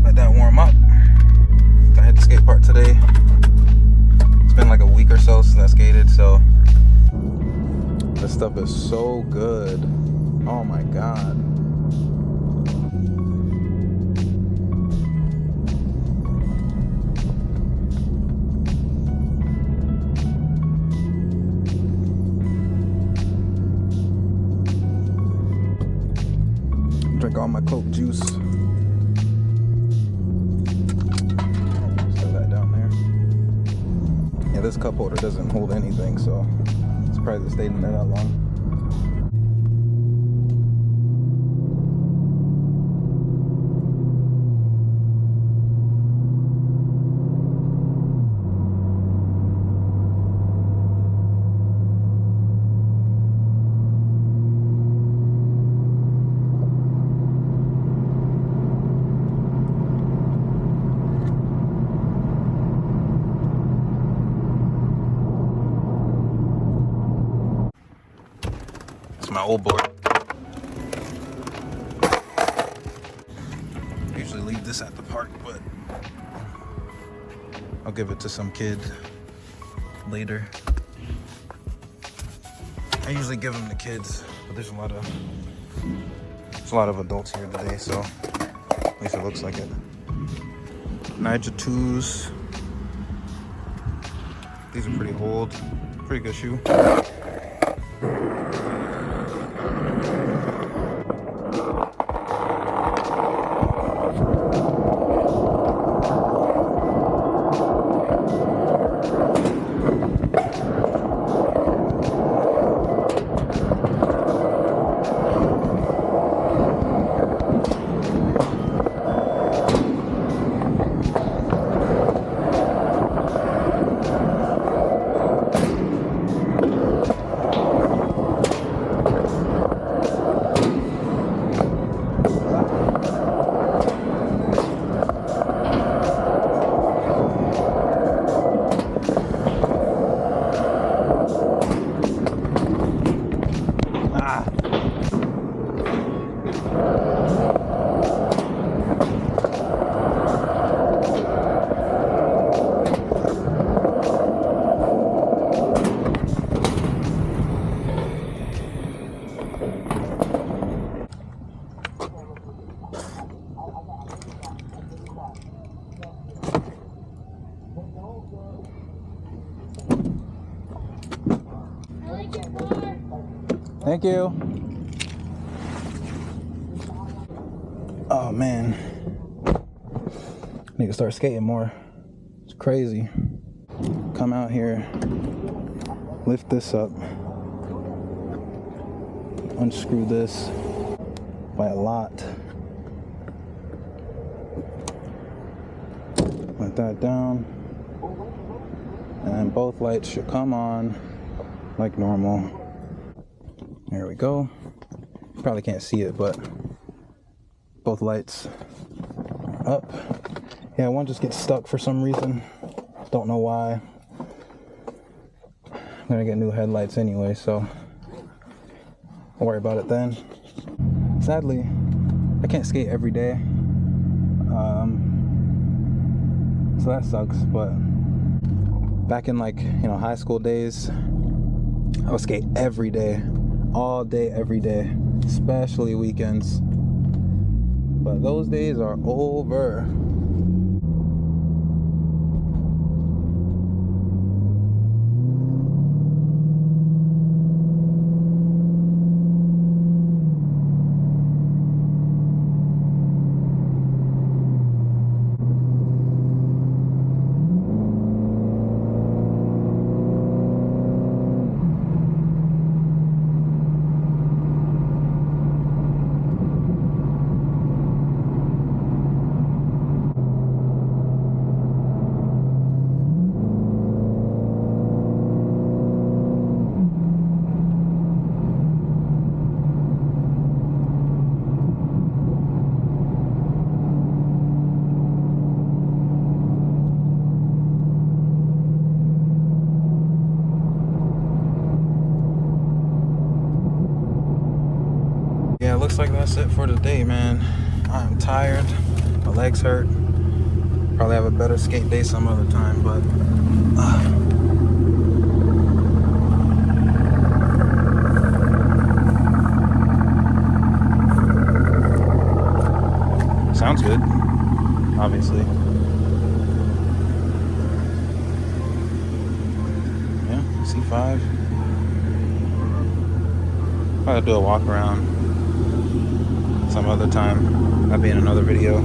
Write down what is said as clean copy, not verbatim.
Let that warm up. I hit the skate park today. It's been like a week or so since I skated, so this stuff is so good. Oh my god. Drink all my Coke juice. Throw that down there. Yeah, this cup holder doesn't hold anything, so I'm surprised it stayed in there that long. My old board. I usually leave this at the park, but I'll give it to some kid later. I usually give them to kids, but there's a lot of adults here today, so at least it looks like it. Niger 2s. These are pretty old. Pretty good shoe. Thank you. Oh man, need to start skating more. It's crazy. Come out here, lift this up, unscrew this by a lot. Let that down, and then both lights should come on like normal. There we go. You probably can't see it, but both lights are up. Yeah, one just gets stuck for some reason. Don't know why. I'm gonna get new headlights anyway, so I'll worry about it then. Sadly, I can't skate every day. So that sucks, but back in high school days, I would skate every day. All day, every day, especially weekends. But those days are over. looks like that's it for today, man. I'm tired. My legs hurt. Probably have a better skate day some other time, but sounds good, obviously. Yeah, C5. Probably do a walk around some other time. That'll be in another video.